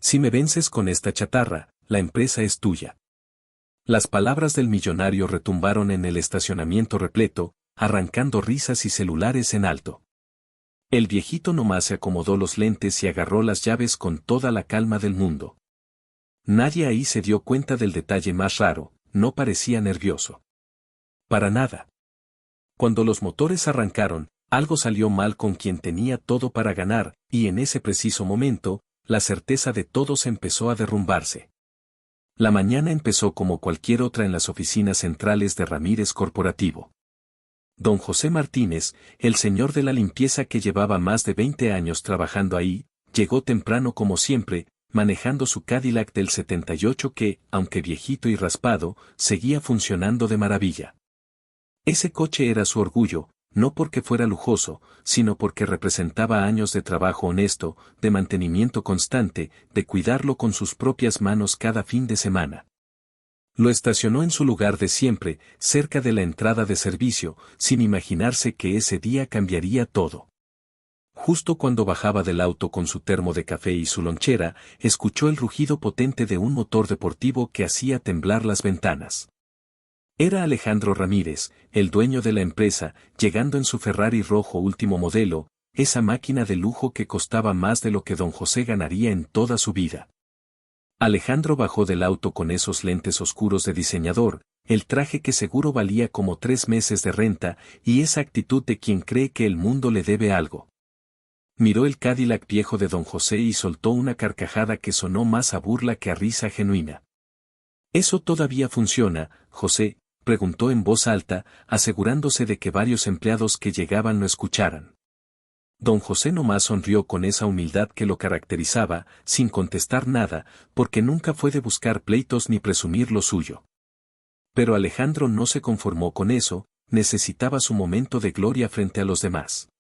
Si me vences con esta chatarra, la empresa es tuya. Las palabras del millonario retumbaron en el estacionamiento repleto, arrancando risas y celulares en alto. El viejito nomás se acomodó los lentes y agarró las llaves con toda la calma del mundo. Nadie ahí se dio cuenta del detalle más raro, no parecía nervioso. Para nada. Cuando los motores arrancaron, algo salió mal con quien tenía todo para ganar, y en ese preciso momento, la certeza de todos empezó a derrumbarse. La mañana empezó como cualquier otra en las oficinas centrales de Ramírez Corporativo. Don José Martínez, el señor de la limpieza que llevaba más de 20 años trabajando ahí, llegó temprano como siempre, manejando su Cadillac del 78 que, aunque viejito y raspado, seguía funcionando de maravilla. Ese coche era su orgullo, no porque fuera lujoso, sino porque representaba años de trabajo honesto, de mantenimiento constante, de cuidarlo con sus propias manos cada fin de semana. Lo estacionó en su lugar de siempre, cerca de la entrada de servicio, sin imaginarse que ese día cambiaría todo. Justo cuando bajaba del auto con su termo de café y su lonchera, escuchó el rugido potente de un motor deportivo que hacía temblar las ventanas. Era Alejandro Ramírez, el dueño de la empresa, llegando en su Ferrari rojo último modelo, esa máquina de lujo que costaba más de lo que don José ganaría en toda su vida. Alejandro bajó del auto con esos lentes oscuros de diseñador, el traje que seguro valía como 3 meses de renta, y esa actitud de quien cree que el mundo le debe algo. Miró el Cadillac viejo de don José y soltó una carcajada que sonó más a burla que a risa genuina. ¿Eso todavía funciona, José?, preguntó en voz alta, asegurándose de que varios empleados que llegaban lo escucharan. Don José nomás sonrió con esa humildad que lo caracterizaba, sin contestar nada, porque nunca fue de buscar pleitos ni presumir lo suyo. Pero Alejandro no se conformó con eso, necesitaba su momento de gloria frente a los demás.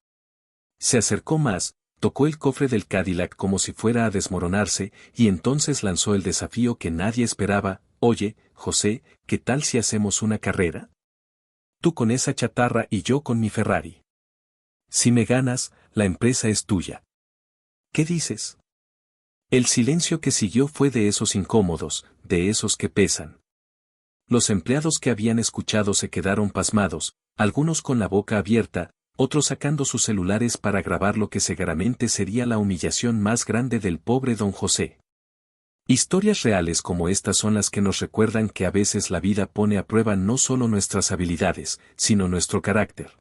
Se acercó más, tocó el cofre del Cadillac como si fuera a desmoronarse, y entonces lanzó el desafío que nadie esperaba: «Oye, José, ¿qué tal si hacemos una carrera? Tú con esa chatarra y yo con mi Ferrari. Si me ganas, la empresa es tuya. ¿Qué dices?». El silencio que siguió fue de esos incómodos, de esos que pesan. Los empleados que habían escuchado se quedaron pasmados, algunos con la boca abierta, otros sacando sus celulares para grabar lo que seguramente sería la humillación más grande del pobre don José. Historias reales como estas son las que nos recuerdan que a veces la vida pone a prueba no solo nuestras habilidades, sino nuestro carácter.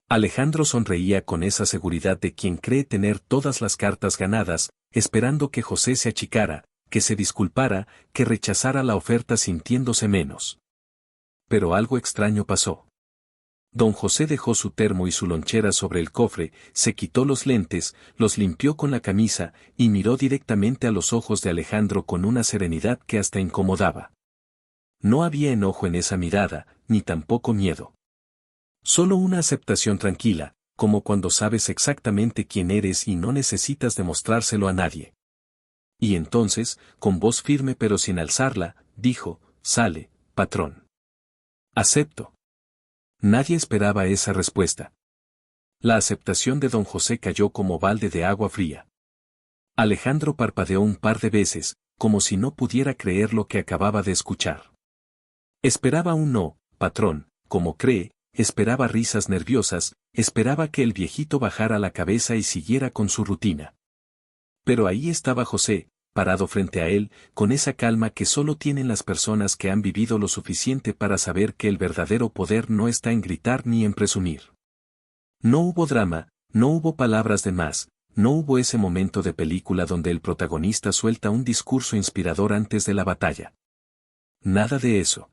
Alejandro sonreía con esa seguridad de quien cree tener todas las cartas ganadas, esperando que José se achicara, que se disculpara, que rechazara la oferta sintiéndose menos. Pero algo extraño pasó. Don José dejó su termo y su lonchera sobre el cofre, se quitó los lentes, los limpió con la camisa, y miró directamente a los ojos de Alejandro con una serenidad que hasta incomodaba. No había enojo en esa mirada, ni tampoco miedo. Solo una aceptación tranquila, como cuando sabes exactamente quién eres y no necesitas demostrárselo a nadie. Y entonces, con voz firme pero sin alzarla, dijo: «Sale, patrón». «Acepto». Nadie esperaba esa respuesta. La aceptación de don José cayó como balde de agua fría. Alejandro parpadeó un par de veces, como si no pudiera creer lo que acababa de escuchar. Esperaba un no, patrón, como cree, esperaba risas nerviosas, esperaba que el viejito bajara la cabeza y siguiera con su rutina. Pero ahí estaba José, parado frente a él, con esa calma que solo tienen las personas que han vivido lo suficiente para saber que el verdadero poder no está en gritar ni en presumir. No hubo drama, no hubo palabras de más, no hubo ese momento de película donde el protagonista suelta un discurso inspirador antes de la batalla. Nada de eso.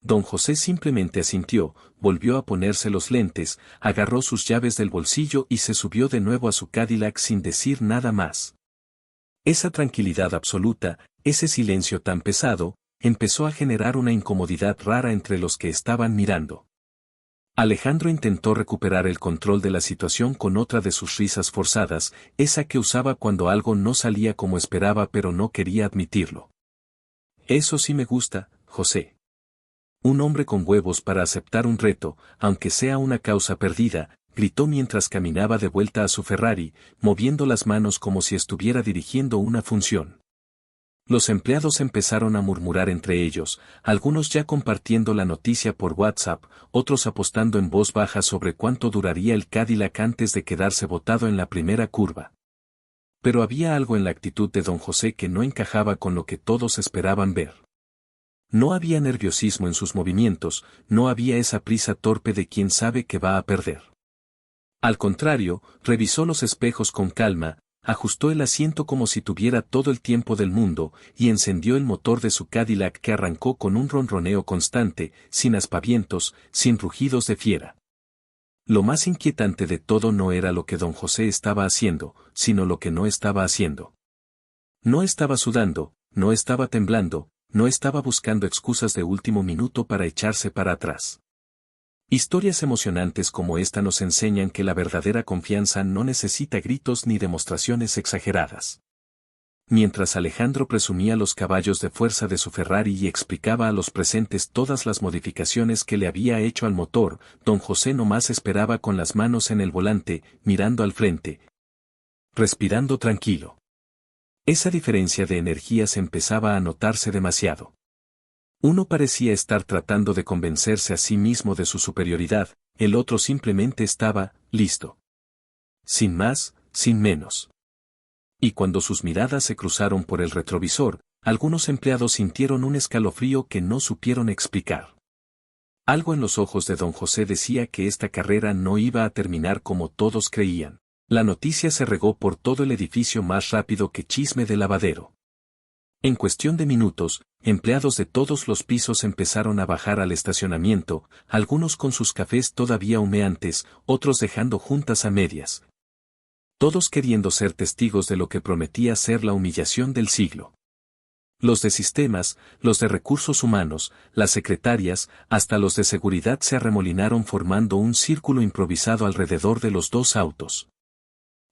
Don José simplemente asintió, volvió a ponerse los lentes, agarró sus llaves del bolsillo y se subió de nuevo a su Cadillac sin decir nada más. Esa tranquilidad absoluta, ese silencio tan pesado, empezó a generar una incomodidad rara entre los que estaban mirando. Alejandro intentó recuperar el control de la situación con otra de sus risas forzadas, esa que usaba cuando algo no salía como esperaba pero no quería admitirlo. «Eso sí me gusta, José. Un hombre con huevos para aceptar un reto, aunque sea una causa perdida, gritó mientras caminaba de vuelta a su Ferrari, moviendo las manos como si estuviera dirigiendo una función. Los empleados empezaron a murmurar entre ellos, algunos ya compartiendo la noticia por WhatsApp, otros apostando en voz baja sobre cuánto duraría el Cadillac antes de quedarse botado en la primera curva. Pero había algo en la actitud de don José que no encajaba con lo que todos esperaban ver. No había nerviosismo en sus movimientos, no había esa prisa torpe de quien sabe que va a perder. Al contrario, revisó los espejos con calma, ajustó el asiento como si tuviera todo el tiempo del mundo, y encendió el motor de su Cadillac que arrancó con un ronroneo constante, sin aspavientos, sin rugidos de fiera. Lo más inquietante de todo no era lo que don José estaba haciendo, sino lo que no estaba haciendo. No estaba sudando, no estaba temblando, no estaba buscando excusas de último minuto para echarse para atrás. Historias emocionantes como esta nos enseñan que la verdadera confianza no necesita gritos ni demostraciones exageradas. Mientras Alejandro presumía los caballos de fuerza de su Ferrari y explicaba a los presentes todas las modificaciones que le había hecho al motor, don José nomás esperaba con las manos en el volante, mirando al frente, respirando tranquilo. Esa diferencia de energías empezaba a notarse demasiado. Uno parecía estar tratando de convencerse a sí mismo de su superioridad, el otro simplemente estaba, listo. Sin más, sin menos. Y cuando sus miradas se cruzaron por el retrovisor, algunos empleados sintieron un escalofrío que no supieron explicar. Algo en los ojos de don José decía que esta carrera no iba a terminar como todos creían. La noticia se regó por todo el edificio más rápido que chisme de lavadero. En cuestión de minutos, empleados de todos los pisos empezaron a bajar al estacionamiento, algunos con sus cafés todavía humeantes, otros dejando juntas a medias. Todos queriendo ser testigos de lo que prometía ser la humillación del siglo. Los de sistemas, los de recursos humanos, las secretarias, hasta los de seguridad se arremolinaron formando un círculo improvisado alrededor de los dos autos.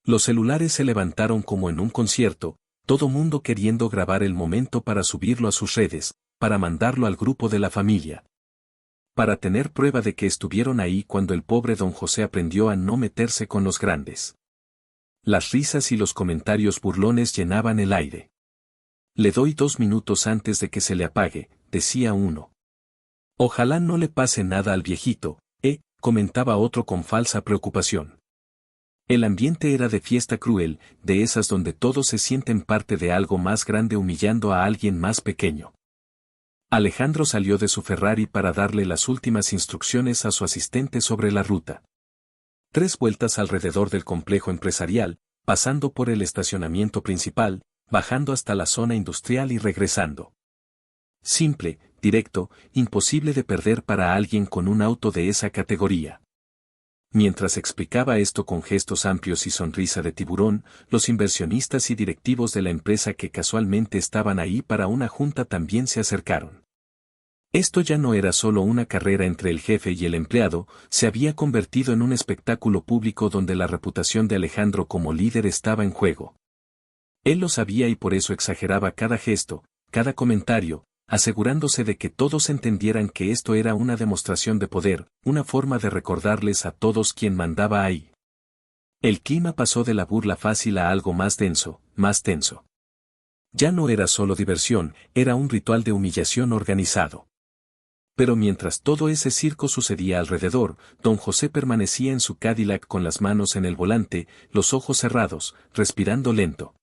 Los celulares se levantaron como en un concierto, todo mundo queriendo grabar el momento para subirlo a sus redes, para mandarlo al grupo de la familia. Para tener prueba de que estuvieron ahí cuando el pobre don José aprendió a no meterse con los grandes. Las risas y los comentarios burlones llenaban el aire. Le doy 2 minutos antes de que se le apague, decía uno. Ojalá no le pase nada al viejito, comentaba otro con falsa preocupación. El ambiente era de fiesta cruel, de esas donde todos se sienten parte de algo más grande humillando a alguien más pequeño. Alejandro salió de su Ferrari para darle las últimas instrucciones a su asistente sobre la ruta. 3 vueltas alrededor del complejo empresarial, pasando por el estacionamiento principal, bajando hasta la zona industrial y regresando. Simple, directo, imposible de perder para alguien con un auto de esa categoría. Mientras explicaba esto con gestos amplios y sonrisa de tiburón, los inversionistas y directivos de la empresa que casualmente estaban ahí para una junta también se acercaron. Esto ya no era solo una carrera entre el jefe y el empleado, se había convertido en un espectáculo público donde la reputación de Alejandro como líder estaba en juego. Él lo sabía y por eso exageraba cada gesto, cada comentario, asegurándose de que todos entendieran que esto era una demostración de poder, una forma de recordarles a todos quién mandaba ahí. El clima pasó de la burla fácil a algo más denso, más tenso. Ya no era solo diversión, era un ritual de humillación organizado. Pero mientras todo ese circo sucedía alrededor, don José permanecía en su Cadillac con las manos en el volante, los ojos cerrados, respirando lento.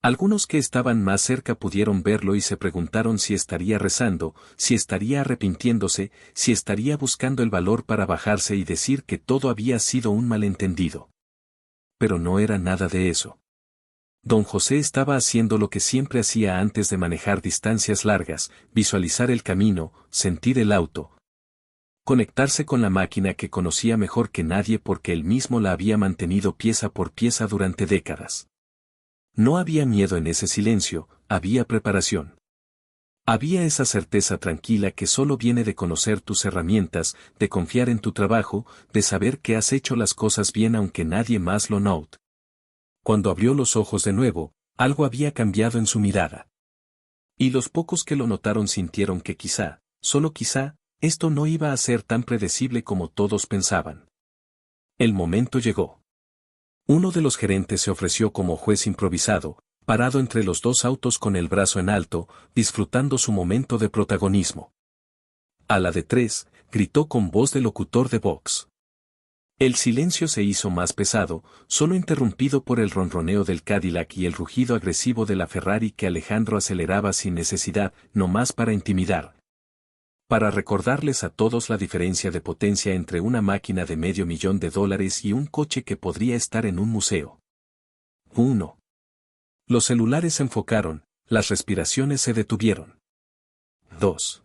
Algunos que estaban más cerca pudieron verlo y se preguntaron si estaría rezando, si estaría arrepintiéndose, si estaría buscando el valor para bajarse y decir que todo había sido un malentendido. Pero no era nada de eso. Don José estaba haciendo lo que siempre hacía antes de manejar distancias largas, visualizar el camino, sentir el auto. Conectarse con la máquina que conocía mejor que nadie porque él mismo la había mantenido pieza por pieza durante décadas. No había miedo en ese silencio, había preparación. Había esa certeza tranquila que solo viene de conocer tus herramientas, de confiar en tu trabajo, de saber que has hecho las cosas bien aunque nadie más lo note. Cuando abrió los ojos de nuevo, algo había cambiado en su mirada. Y los pocos que lo notaron sintieron que quizá, solo quizá, esto no iba a ser tan predecible como todos pensaban. El momento llegó. Uno de los gerentes se ofreció como juez improvisado, parado entre los dos autos con el brazo en alto, disfrutando su momento de protagonismo. A la de 3, gritó con voz de locutor de box. El silencio se hizo más pesado, solo interrumpido por el ronroneo del Cadillac y el rugido agresivo de la Ferrari que Alejandro aceleraba sin necesidad, no más para intimidar. Para recordarles a todos la diferencia de potencia entre una máquina de $500,000 y un coche que podría estar en un museo. 1. Los celulares se enfocaron, las respiraciones se detuvieron. 2.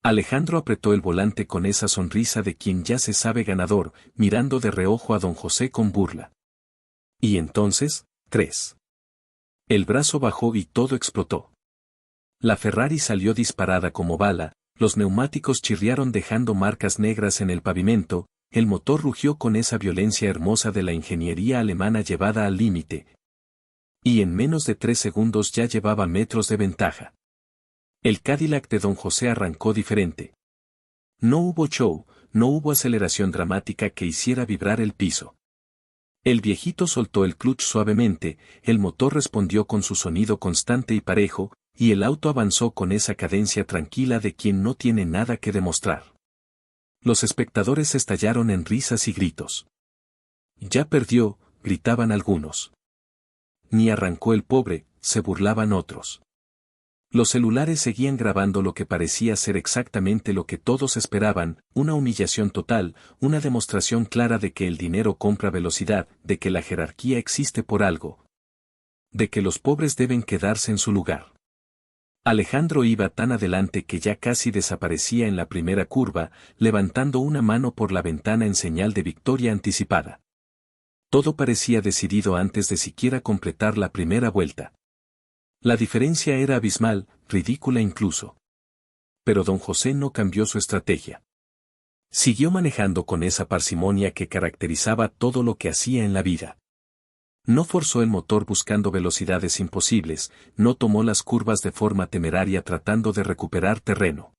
Alejandro apretó el volante con esa sonrisa de quien ya se sabe ganador, mirando de reojo a don José con burla. Y entonces, 3. El brazo bajó y todo explotó. La Ferrari salió disparada como bala, los neumáticos chirriaron dejando marcas negras en el pavimento, el motor rugió con esa violencia hermosa de la ingeniería alemana llevada al límite. Y en menos de 3 segundos ya llevaba metros de ventaja. El Cadillac de don José arrancó diferente. No hubo show, no hubo aceleración dramática que hiciera vibrar el piso. El viejito soltó el clutch suavemente, el motor respondió con su sonido constante y parejo, y el auto avanzó con esa cadencia tranquila de quien no tiene nada que demostrar. Los espectadores estallaron en risas y gritos. Ya perdió, gritaban algunos. Ni arrancó el pobre, se burlaban otros. Los celulares seguían grabando lo que parecía ser exactamente lo que todos esperaban, una humillación total, una demostración clara de que el dinero compra velocidad, de que la jerarquía existe por algo, de que los pobres deben quedarse en su lugar. Alejandro iba tan adelante que ya casi desaparecía en la primera curva, levantando una mano por la ventana en señal de victoria anticipada. Todo parecía decidido antes de siquiera completar la primera vuelta. La diferencia era abismal, ridícula incluso. Pero don José no cambió su estrategia. Siguió manejando con esa parsimonia que caracterizaba todo lo que hacía en la vida. No forzó el motor buscando velocidades imposibles, no tomó las curvas de forma temeraria tratando de recuperar terreno.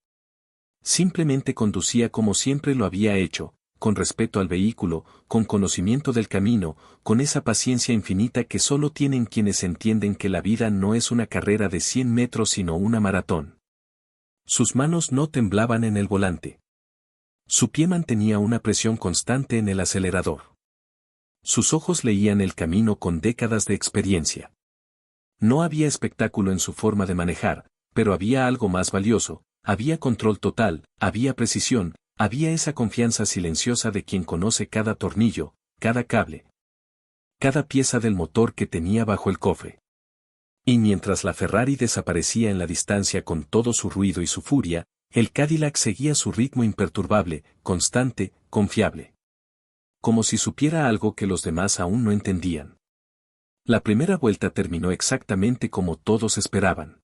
Simplemente conducía como siempre lo había hecho, con respeto al vehículo, con conocimiento del camino, con esa paciencia infinita que solo tienen quienes entienden que la vida no es una carrera de 100 metros sino una maratón. Sus manos no temblaban en el volante. Su pie mantenía una presión constante en el acelerador. Sus ojos leían el camino con décadas de experiencia. No había espectáculo en su forma de manejar, pero había algo más valioso, había control total, había precisión, había esa confianza silenciosa de quien conoce cada tornillo, cada cable, cada pieza del motor que tenía bajo el cofre. Y mientras la Ferrari desaparecía en la distancia con todo su ruido y su furia, el Cadillac seguía su ritmo imperturbable, constante, confiable. Como si supiera algo que los demás aún no entendían. La primera vuelta terminó exactamente como todos esperaban.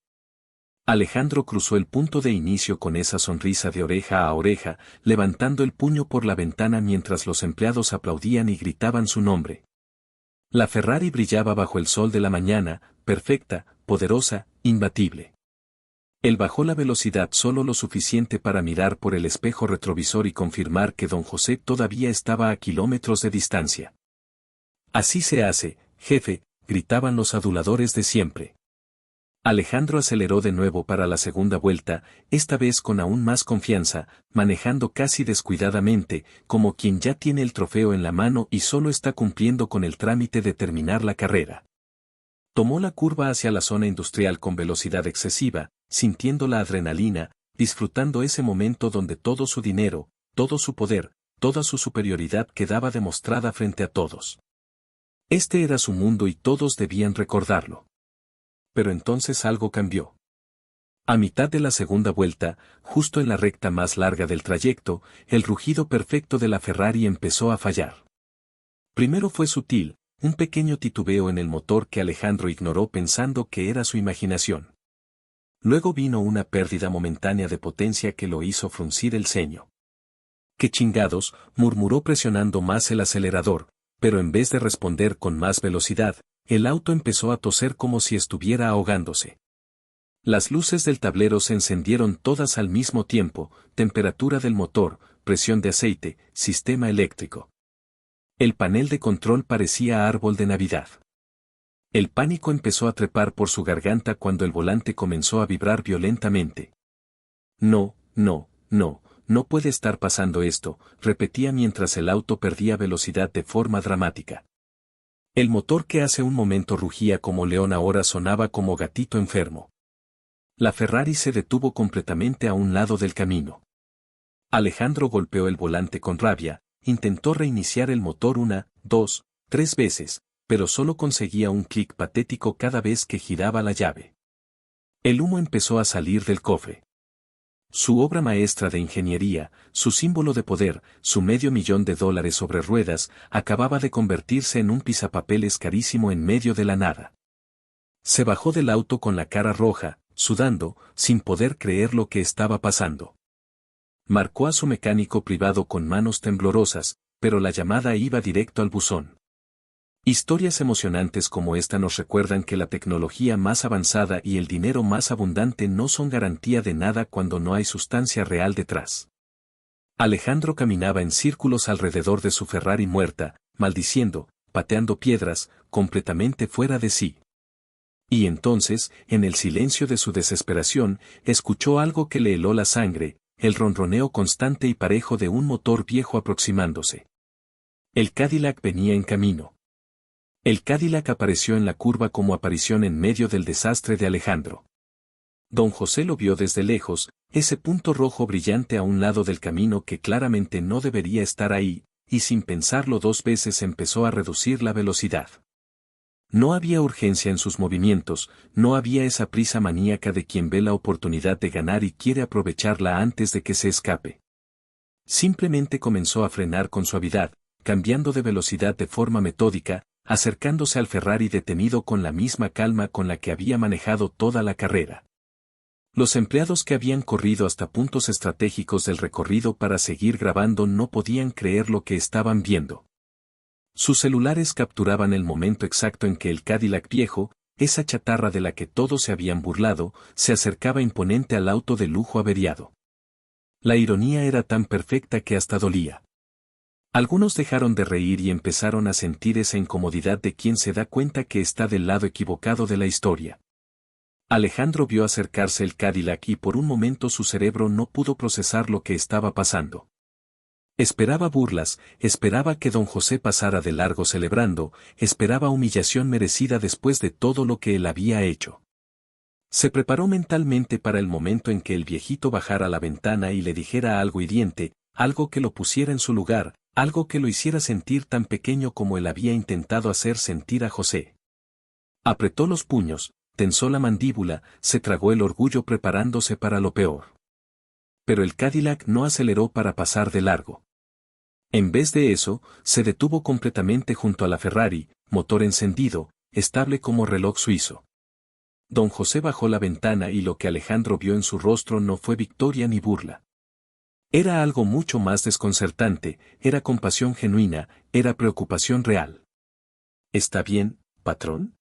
Alejandro cruzó el punto de inicio con esa sonrisa de oreja a oreja, levantando el puño por la ventana mientras los empleados aplaudían y gritaban su nombre. La Ferrari brillaba bajo el sol de la mañana, perfecta, poderosa, imbatible. Él bajó la velocidad solo lo suficiente para mirar por el espejo retrovisor y confirmar que don José todavía estaba a kilómetros de distancia. Así se hace, jefe, gritaban los aduladores de siempre. Alejandro aceleró de nuevo para la segunda vuelta, esta vez con aún más confianza, manejando casi descuidadamente, como quien ya tiene el trofeo en la mano y solo está cumpliendo con el trámite de terminar la carrera. Tomó la curva hacia la zona industrial con velocidad excesiva, sintiendo la adrenalina, disfrutando ese momento donde todo su dinero, todo su poder, toda su superioridad quedaba demostrada frente a todos. Este era su mundo y todos debían recordarlo. Pero entonces algo cambió. A mitad de la segunda vuelta, justo en la recta más larga del trayecto, el rugido perfecto de la Ferrari empezó a fallar. Primero fue sutil, un pequeño titubeo en el motor que Alejandro ignoró pensando que era su imaginación. Luego vino una pérdida momentánea de potencia que lo hizo fruncir el ceño. ¡Qué chingados!, murmuró presionando más el acelerador, pero en vez de responder con más velocidad, el auto empezó a toser como si estuviera ahogándose. Las luces del tablero se encendieron todas al mismo tiempo, temperatura del motor, presión de aceite, sistema eléctrico. El panel de control parecía árbol de Navidad. El pánico empezó a trepar por su garganta cuando el volante comenzó a vibrar violentamente. No, no, no, no puede estar pasando esto, repetía mientras el auto perdía velocidad de forma dramática. El motor que hace un momento rugía como león ahora sonaba como gatito enfermo. La Ferrari se detuvo completamente a un lado del camino. Alejandro golpeó el volante con rabia, intentó reiniciar el motor 1, 2, 3 veces, pero solo conseguía un clic patético cada vez que giraba la llave. El humo empezó a salir del cofre. Su obra maestra de ingeniería, su símbolo de poder, su $500,000 sobre ruedas, acababa de convertirse en un pisapapeles carísimo en medio de la nada. Se bajó del auto con la cara roja, sudando, sin poder creer lo que estaba pasando. Marcó a su mecánico privado con manos temblorosas, pero la llamada iba directo al buzón. Historias emocionantes como esta nos recuerdan que la tecnología más avanzada y el dinero más abundante no son garantía de nada cuando no hay sustancia real detrás. Alejandro caminaba en círculos alrededor de su Ferrari muerta, maldiciendo, pateando piedras, completamente fuera de sí. Y entonces, en el silencio de su desesperación, escuchó algo que le heló la sangre, el ronroneo constante y parejo de un motor viejo aproximándose. El Cadillac venía en camino. El Cadillac apareció en la curva como aparición en medio del desastre de Alejandro. Don José lo vio desde lejos, ese punto rojo brillante a un lado del camino que claramente no debería estar ahí, y sin pensarlo 2 veces empezó a reducir la velocidad. No había urgencia en sus movimientos, no había esa prisa maníaca de quien ve la oportunidad de ganar y quiere aprovecharla antes de que se escape. Simplemente comenzó a frenar con suavidad, cambiando de velocidad de forma metódica, acercándose al Ferrari detenido con la misma calma con la que había manejado toda la carrera. Los empleados que habían corrido hasta puntos estratégicos del recorrido para seguir grabando no podían creer lo que estaban viendo. Sus celulares capturaban el momento exacto en que el Cadillac viejo, esa chatarra de la que todos se habían burlado, se acercaba imponente al auto de lujo averiado. La ironía era tan perfecta que hasta dolía. Algunos dejaron de reír y empezaron a sentir esa incomodidad de quien se da cuenta que está del lado equivocado de la historia. Alejandro vio acercarse el Cadillac y por un momento su cerebro no pudo procesar lo que estaba pasando. Esperaba burlas, esperaba que don José pasara de largo celebrando, esperaba humillación merecida después de todo lo que él había hecho. Se preparó mentalmente para el momento en que el viejito bajara la ventana y le dijera algo hiriente, algo que lo pusiera en su lugar, algo que lo hiciera sentir tan pequeño como él había intentado hacer sentir a José. Apretó los puños, tensó la mandíbula, se tragó el orgullo preparándose para lo peor. Pero el Cadillac no aceleró para pasar de largo. En vez de eso, se detuvo completamente junto a la Ferrari, motor encendido, estable como reloj suizo. Don José bajó la ventana y lo que Alejandro vio en su rostro no fue victoria ni burla. Era algo mucho más desconcertante, era compasión genuina, era preocupación real. ¿Está bien, patrón?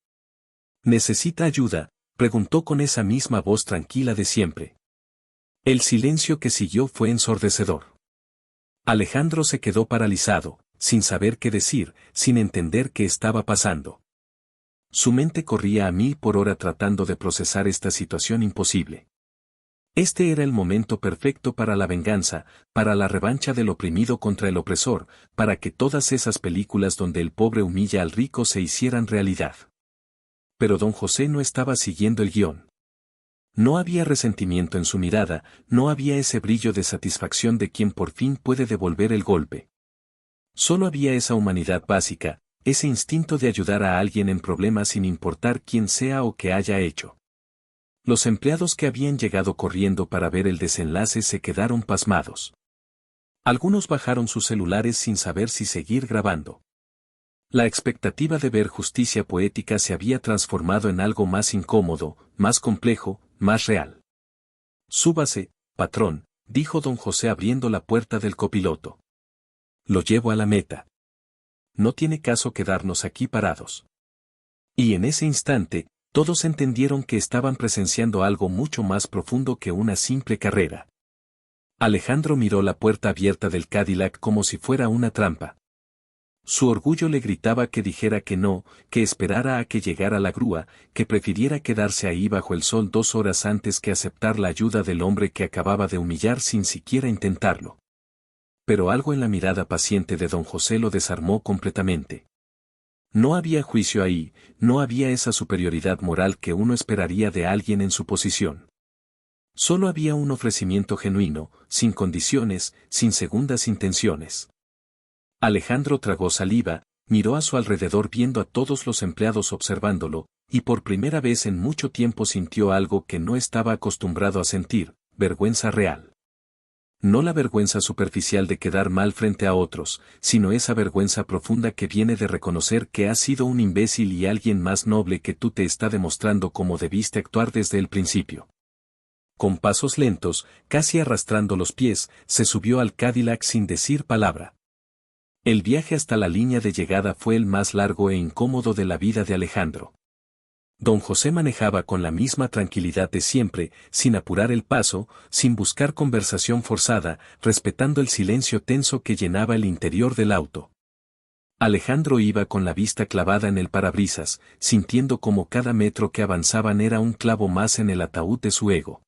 ¿Necesita ayuda?, preguntó con esa misma voz tranquila de siempre. El silencio que siguió fue ensordecedor. Alejandro se quedó paralizado, sin saber qué decir, sin entender qué estaba pasando. Su mente corría a 1000 por hora tratando de procesar esta situación imposible. Este era el momento perfecto para la venganza, para la revancha del oprimido contra el opresor, para que todas esas películas donde el pobre humilla al rico se hicieran realidad. Pero don José no estaba siguiendo el guión. No había resentimiento en su mirada, no había ese brillo de satisfacción de quien por fin puede devolver el golpe. Solo había esa humanidad básica, ese instinto de ayudar a alguien en problemas sin importar quién sea o qué haya hecho. Los empleados que habían llegado corriendo para ver el desenlace se quedaron pasmados. Algunos bajaron sus celulares sin saber si seguir grabando. La expectativa de ver justicia poética se había transformado en algo más incómodo, más complejo, más real. Súbase, patrón, dijo don José abriendo la puerta del copiloto. Lo llevo a la meta. No tiene caso quedarnos aquí parados. Y en ese instante, todos entendieron que estaban presenciando algo mucho más profundo que una simple carrera. Alejandro miró la puerta abierta del Cadillac como si fuera una trampa. Su orgullo le gritaba que dijera que no, que esperara a que llegara la grúa, que prefiriera quedarse ahí bajo el sol 2 horas antes que aceptar la ayuda del hombre que acababa de humillar sin siquiera intentarlo. Pero algo en la mirada paciente de don José lo desarmó completamente. No había juicio ahí, no había esa superioridad moral que uno esperaría de alguien en su posición. Solo había un ofrecimiento genuino, sin condiciones, sin segundas intenciones. Alejandro tragó saliva, miró a su alrededor viendo a todos los empleados observándolo, y por primera vez en mucho tiempo sintió algo que no estaba acostumbrado a sentir, vergüenza real. No la vergüenza superficial de quedar mal frente a otros, sino esa vergüenza profunda que viene de reconocer que has sido un imbécil y alguien más noble que tú te está demostrando cómo debiste actuar desde el principio. Con pasos lentos, casi arrastrando los pies, se subió al Cadillac sin decir palabra. El viaje hasta la línea de llegada fue el más largo e incómodo de la vida de Alejandro. Don José manejaba con la misma tranquilidad de siempre, sin apurar el paso, sin buscar conversación forzada, respetando el silencio tenso que llenaba el interior del auto. Alejandro iba con la vista clavada en el parabrisas, sintiendo como cada metro que avanzaban era un clavo más en el ataúd de su ego.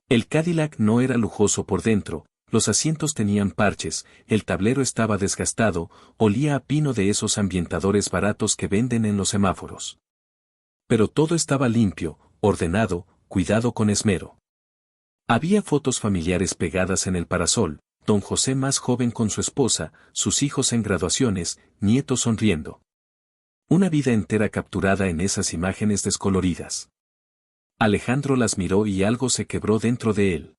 El Cadillac no era lujoso por dentro. Los asientos tenían parches, el tablero estaba desgastado, olía a pino de esos ambientadores baratos que venden en los semáforos. Pero todo estaba limpio, ordenado, cuidado con esmero. Había fotos familiares pegadas en el parasol, don José más joven con su esposa, sus hijos en graduaciones, nietos sonriendo. Una vida entera capturada en esas imágenes descoloridas. Alejandro las miró y algo se quebró dentro de él.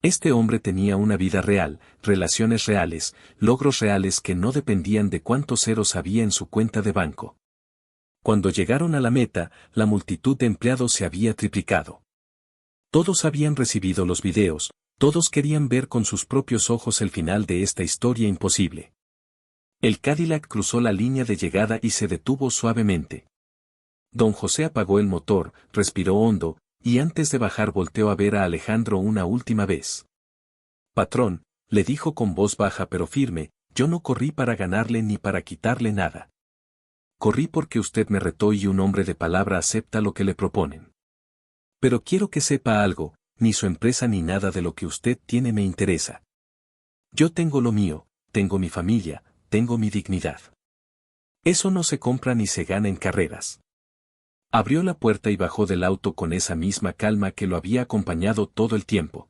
Este hombre tenía una vida real, relaciones reales, logros reales que no dependían de cuántos ceros había en su cuenta de banco. Cuando llegaron a la meta, la multitud de empleados se había triplicado. Todos habían recibido los videos, todos querían ver con sus propios ojos el final de esta historia imposible. El Cadillac cruzó la línea de llegada y se detuvo suavemente. Don José apagó el motor, respiró hondo, y antes de bajar volteó a ver a Alejandro una última vez. Patrón, le dijo con voz baja pero firme, yo no corrí para ganarle ni para quitarle nada. Corrí porque usted me retó y un hombre de palabra acepta lo que le proponen. Pero quiero que sepa algo, ni su empresa ni nada de lo que usted tiene me interesa. Yo tengo lo mío, tengo mi familia, tengo mi dignidad. Eso no se compra ni se gana en carreras. Abrió la puerta y bajó del auto con esa misma calma que lo había acompañado todo el tiempo.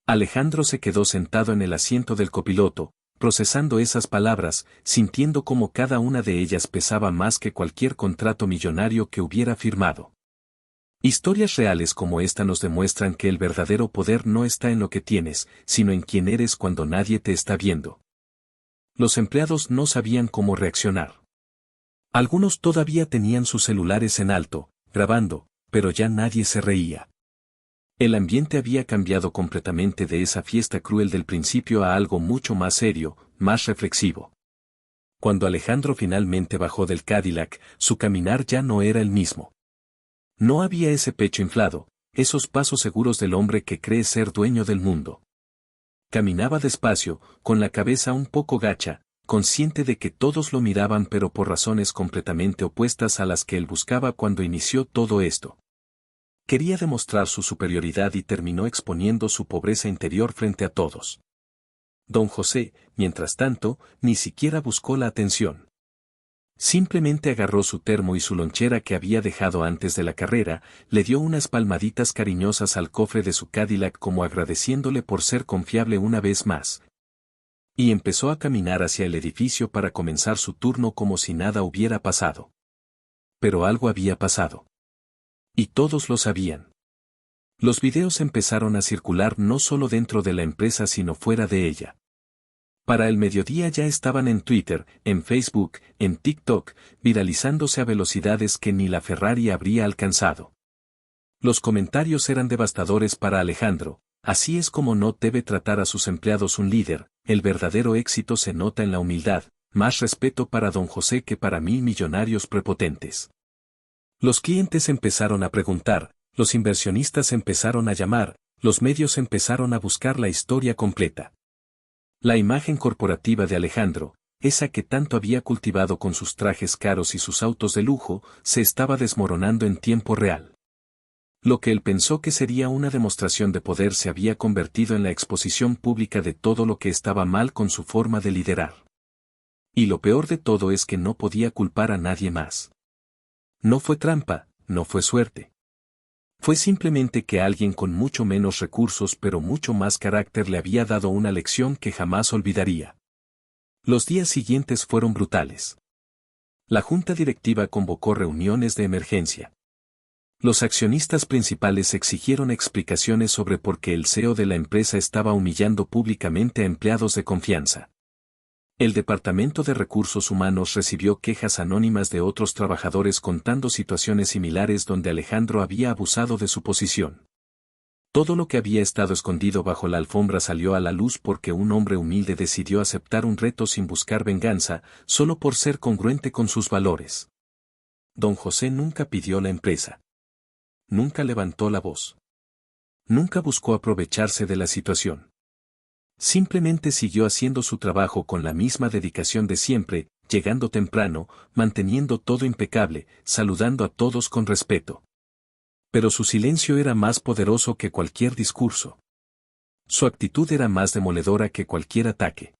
Alejandro se quedó sentado en el asiento del copiloto, procesando esas palabras, sintiendo cómo cada una de ellas pesaba más que cualquier contrato millonario que hubiera firmado. Historias reales como esta nos demuestran que el verdadero poder no está en lo que tienes, sino en quién eres cuando nadie te está viendo. Los empleados no sabían cómo reaccionar. Algunos todavía tenían sus celulares en alto, grabando, pero ya nadie se reía. El ambiente había cambiado completamente de esa fiesta cruel del principio a algo mucho más serio, más reflexivo. Cuando Alejandro finalmente bajó del Cadillac, su caminar ya no era el mismo. No había ese pecho inflado, esos pasos seguros del hombre que cree ser dueño del mundo. Caminaba despacio, con la cabeza un poco gacha, consciente de que todos lo miraban pero por razones completamente opuestas a las que él buscaba cuando inició todo esto. Quería demostrar su superioridad y terminó exponiendo su pobreza interior frente a todos. Don José, mientras tanto, ni siquiera buscó la atención. Simplemente agarró su termo y su lonchera que había dejado antes de la carrera, le dio unas palmaditas cariñosas al cofre de su Cadillac como agradeciéndole por ser confiable una vez más. Y empezó a caminar hacia el edificio para comenzar su turno como si nada hubiera pasado. Pero algo había pasado. Y todos lo sabían. Los videos empezaron a circular no solo dentro de la empresa sino fuera de ella. Para el mediodía ya estaban en Twitter, en Facebook, en TikTok, viralizándose a velocidades que ni la Ferrari habría alcanzado. Los comentarios eran devastadores para Alejandro. Así es como no debe tratar a sus empleados un líder, el verdadero éxito se nota en la humildad, más respeto para don José que para 1000 millonarios prepotentes. Los clientes empezaron a preguntar, los inversionistas empezaron a llamar, los medios empezaron a buscar la historia completa. La imagen corporativa de Alejandro, esa que tanto había cultivado con sus trajes caros y sus autos de lujo, se estaba desmoronando en tiempo real. Lo que él pensó que sería una demostración de poder se había convertido en la exposición pública de todo lo que estaba mal con su forma de liderar. Y lo peor de todo es que no podía culpar a nadie más. No fue trampa, no fue suerte. Fue simplemente que alguien con mucho menos recursos pero mucho más carácter le había dado una lección que jamás olvidaría. Los días siguientes fueron brutales. La junta directiva convocó reuniones de emergencia. Los accionistas principales exigieron explicaciones sobre por qué el CEO de la empresa estaba humillando públicamente a empleados de confianza. El Departamento de Recursos Humanos recibió quejas anónimas de otros trabajadores contando situaciones similares donde Alejandro había abusado de su posición. Todo lo que había estado escondido bajo la alfombra salió a la luz porque un hombre humilde decidió aceptar un reto sin buscar venganza, solo por ser congruente con sus valores. Don José nunca pidió la empresa. Nunca levantó la voz. Nunca buscó aprovecharse de la situación. Simplemente siguió haciendo su trabajo con la misma dedicación de siempre, llegando temprano, manteniendo todo impecable, saludando a todos con respeto. Pero su silencio era más poderoso que cualquier discurso. Su actitud era más demoledora que cualquier ataque.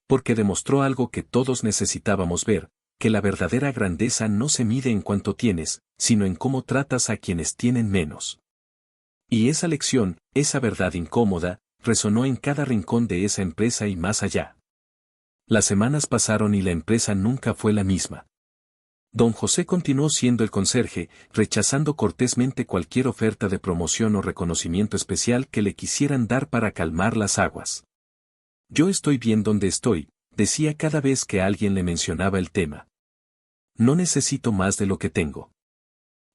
Porque demostró algo que todos necesitábamos ver, que la verdadera grandeza no se mide en cuánto tienes, sino en cómo tratas a quienes tienen menos. Y esa lección, esa verdad incómoda, resonó en cada rincón de esa empresa y más allá. Las semanas pasaron y la empresa nunca fue la misma. Don José continuó siendo el conserje, rechazando cortésmente cualquier oferta de promoción o reconocimiento especial que le quisieran dar para calmar las aguas. Yo estoy bien donde estoy, decía cada vez que alguien le mencionaba el tema. No necesito más de lo que tengo.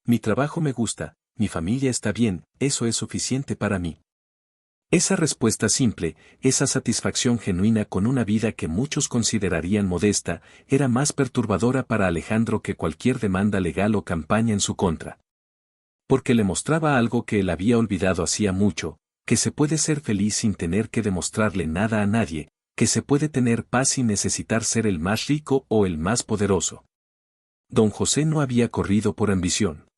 Mi trabajo me gusta, mi familia está bien, eso es suficiente para mí. Esa respuesta simple, esa satisfacción genuina con una vida que muchos considerarían modesta, era más perturbadora para Alejandro que cualquier demanda legal o campaña en su contra. Porque le mostraba algo que él había olvidado hacía mucho, que se puede ser feliz sin tener que demostrarle nada a nadie, que se puede tener paz sin necesitar ser el más rico o el más poderoso. Don José no había corrido por ambición.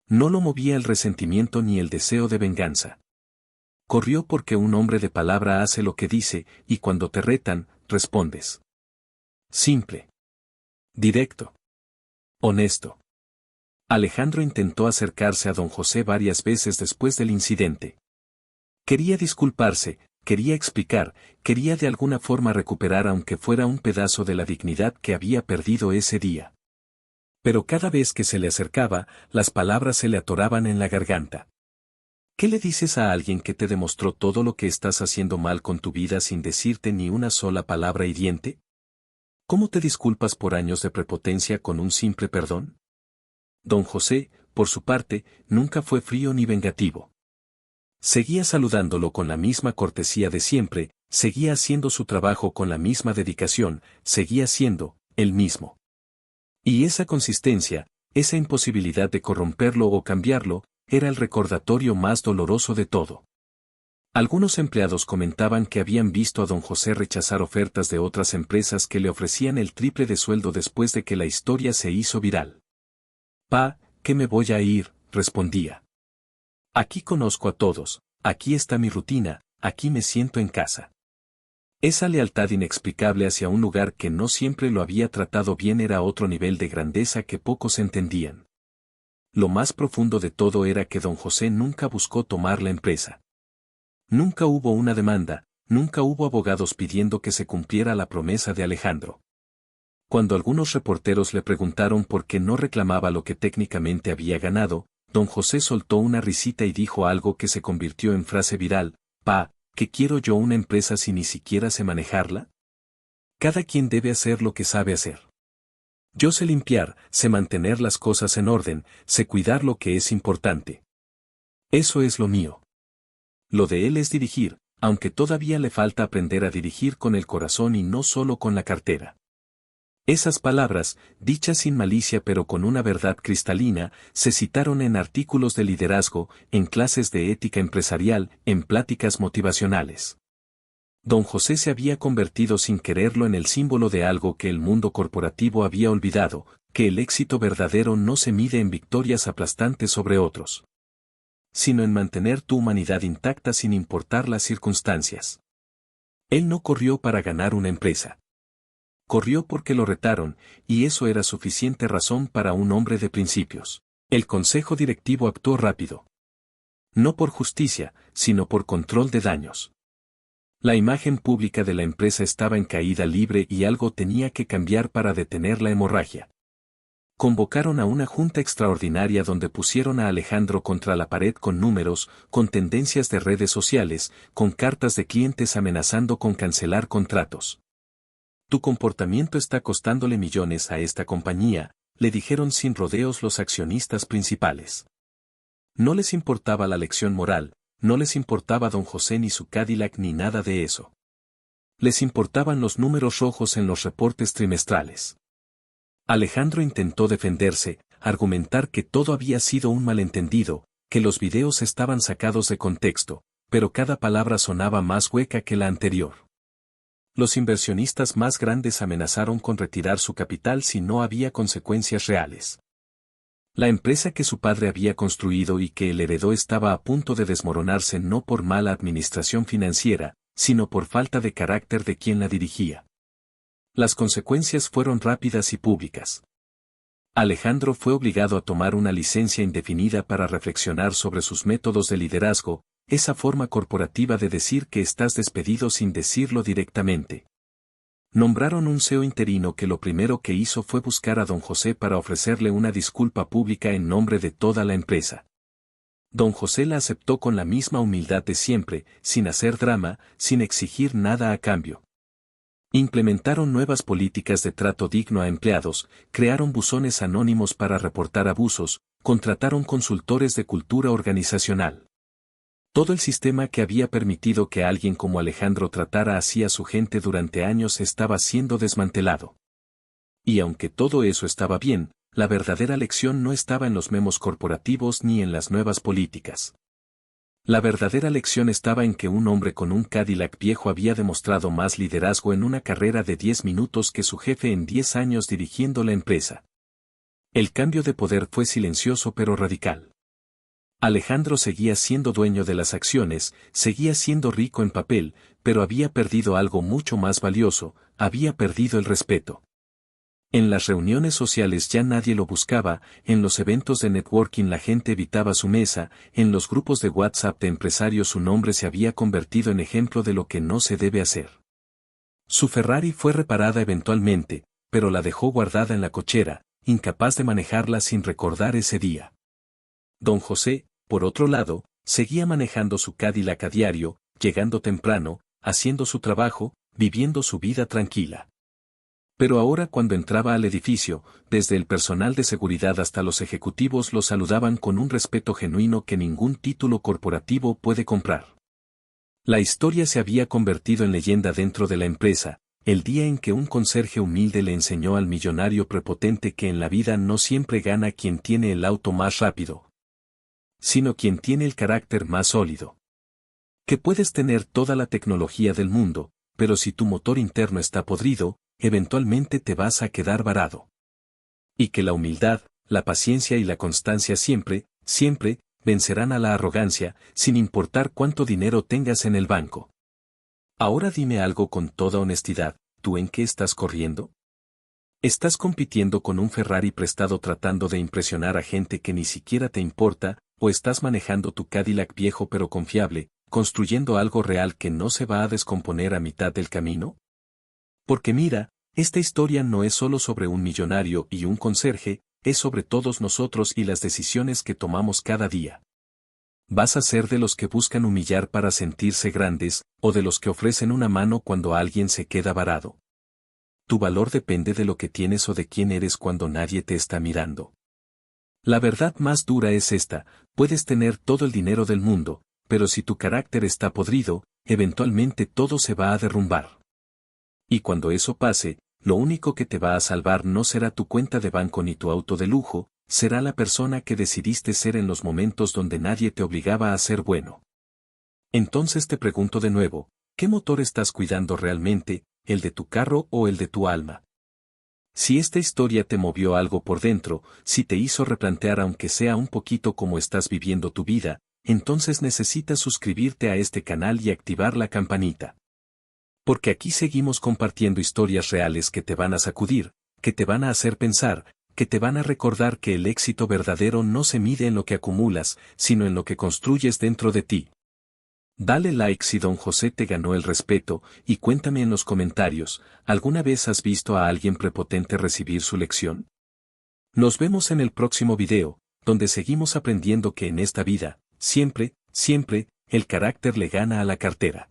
No lo movía el resentimiento ni el deseo de venganza. Corrió porque un hombre de palabra hace lo que dice, y cuando te retan, respondes. Simple. Directo. Honesto. Alejandro intentó acercarse a don José varias veces después del incidente. Quería disculparse, quería explicar, quería de alguna forma recuperar aunque fuera un pedazo de la dignidad que había perdido ese día. Pero cada vez que se le acercaba, las palabras se le atoraban en la garganta. ¿Qué le dices a alguien que te demostró todo lo que estás haciendo mal con tu vida sin decirte ni una sola palabra hiriente? ¿Cómo te disculpas por años de prepotencia con un simple perdón? Don José, por su parte, nunca fue frío ni vengativo. Seguía saludándolo con la misma cortesía de siempre, seguía haciendo su trabajo con la misma dedicación, seguía siendo, él mismo. Y esa consistencia, esa imposibilidad de corromperlo o cambiarlo, era el recordatorio más doloroso de todo. Algunos empleados comentaban que habían visto a don José rechazar ofertas de otras empresas que le ofrecían el triple de sueldo después de que la historia se hizo viral. «Pa, ¿qué me voy a ir?», respondía. «Aquí conozco a todos, aquí está mi rutina, aquí me siento en casa». Esa lealtad inexplicable hacia un lugar que no siempre lo había tratado bien era otro nivel de grandeza que pocos entendían. Lo más profundo de todo era que don José nunca buscó tomar la empresa. Nunca hubo una demanda, nunca hubo abogados pidiendo que se cumpliera la promesa de Alejandro. Cuando algunos reporteros le preguntaron por qué no reclamaba lo que técnicamente había ganado, don José soltó una risita y dijo algo que se convirtió en frase viral: «Pa, ¿qué quiero yo una empresa si ni siquiera sé manejarla? Cada quien debe hacer lo que sabe hacer. Yo sé limpiar, sé mantener las cosas en orden, sé cuidar lo que es importante. Eso es lo mío. Lo de él es dirigir, aunque todavía le falta aprender a dirigir con el corazón y no solo con la cartera». Esas palabras, dichas sin malicia pero con una verdad cristalina, se citaron en artículos de liderazgo, en clases de ética empresarial, en pláticas motivacionales. Don José se había convertido sin quererlo en el símbolo de algo que el mundo corporativo había olvidado, que el éxito verdadero no se mide en victorias aplastantes sobre otros, sino en mantener tu humanidad intacta sin importar las circunstancias. Él no corrió para ganar una empresa. Corrió porque lo retaron, y eso era suficiente razón para un hombre de principios. El consejo directivo actuó rápido. No por justicia, sino por control de daños. La imagen pública de la empresa estaba en caída libre y algo tenía que cambiar para detener la hemorragia. Convocaron a una junta extraordinaria donde pusieron a Alejandro contra la pared con números, con tendencias de redes sociales, con cartas de clientes amenazando con cancelar contratos. Tu comportamiento está costándole millones a esta compañía, le dijeron sin rodeos los accionistas principales. No les importaba la lección moral, no les importaba don José ni su Cadillac ni nada de eso. Les importaban los números rojos en los reportes trimestrales. Alejandro intentó defenderse, argumentar que todo había sido un malentendido, que los videos estaban sacados de contexto, pero cada palabra sonaba más hueca que la anterior. Los inversionistas más grandes amenazaron con retirar su capital si no había consecuencias reales. La empresa que su padre había construido y que él heredó estaba a punto de desmoronarse no por mala administración financiera, sino por falta de carácter de quien la dirigía. Las consecuencias fueron rápidas y públicas. Alejandro fue obligado a tomar una licencia indefinida para reflexionar sobre sus métodos de liderazgo, esa forma corporativa de decir que estás despedido sin decirlo directamente. Nombraron un CEO interino que lo primero que hizo fue buscar a don José para ofrecerle una disculpa pública en nombre de toda la empresa. Don José la aceptó con la misma humildad de siempre, sin hacer drama, sin exigir nada a cambio. Implementaron nuevas políticas de trato digno a empleados, crearon buzones anónimos para reportar abusos, contrataron consultores de cultura organizacional. Todo el sistema que había permitido que alguien como Alejandro tratara así a su gente durante años estaba siendo desmantelado. Y aunque todo eso estaba bien, la verdadera lección no estaba en los memos corporativos ni en las nuevas políticas. La verdadera lección estaba en que un hombre con un Cadillac viejo había demostrado más liderazgo en una carrera de 10 minutos que su jefe en 10 años dirigiendo la empresa. El cambio de poder fue silencioso pero radical. Alejandro seguía siendo dueño de las acciones, seguía siendo rico en papel, pero había perdido algo mucho más valioso, había perdido el respeto. En las reuniones sociales ya nadie lo buscaba, en los eventos de networking la gente evitaba su mesa, en los grupos de WhatsApp de empresarios su nombre se había convertido en ejemplo de lo que no se debe hacer. Su Ferrari fue reparada eventualmente, pero la dejó guardada en la cochera, incapaz de manejarla sin recordar ese día. Don José, por otro lado, seguía manejando su Cadillac a diario, llegando temprano, haciendo su trabajo, viviendo su vida tranquila. Pero ahora cuando entraba al edificio, desde el personal de seguridad hasta los ejecutivos lo saludaban con un respeto genuino que ningún título corporativo puede comprar. La historia se había convertido en leyenda dentro de la empresa, el día en que un conserje humilde le enseñó al millonario prepotente que en la vida no siempre gana quien tiene el auto más rápido, sino quien tiene el carácter más sólido. Que puedes tener toda la tecnología del mundo, pero si tu motor interno está podrido, eventualmente te vas a quedar varado. Y que la humildad, la paciencia y la constancia siempre, siempre, vencerán a la arrogancia, sin importar cuánto dinero tengas en el banco. Ahora dime algo con toda honestidad, ¿tú en qué estás corriendo? ¿Estás compitiendo con un Ferrari prestado tratando de impresionar a gente que ni siquiera te importa, o estás manejando tu Cadillac viejo pero confiable, construyendo algo real que no se va a descomponer a mitad del camino? Porque mira, esta historia no es solo sobre un millonario y un conserje, es sobre todos nosotros y las decisiones que tomamos cada día. ¿Vas a ser de los que buscan humillar para sentirse grandes, o de los que ofrecen una mano cuando alguien se queda varado? Tu valor depende de lo que tienes o de quién eres cuando nadie te está mirando. La verdad más dura es esta: puedes tener todo el dinero del mundo, pero si tu carácter está podrido, eventualmente todo se va a derrumbar. Y cuando eso pase, lo único que te va a salvar no será tu cuenta de banco ni tu auto de lujo, será la persona que decidiste ser en los momentos donde nadie te obligaba a ser bueno. Entonces te pregunto de nuevo, ¿Qué motor estás cuidando realmente, el de tu carro o el de tu alma? Si esta historia te movió algo por dentro, si te hizo replantear aunque sea un poquito cómo estás viviendo tu vida, entonces necesitas suscribirte a este canal y activar la campanita. Porque aquí seguimos compartiendo historias reales que te van a sacudir, que te van a hacer pensar, que te van a recordar que el éxito verdadero no se mide en lo que acumulas, sino en lo que construyes dentro de ti. Dale like si Don José te ganó el respeto, y cuéntame en los comentarios, ¿alguna vez has visto a alguien prepotente recibir su lección? Nos vemos en el próximo video, donde seguimos aprendiendo que en esta vida, siempre, siempre, el carácter le gana a la cartera.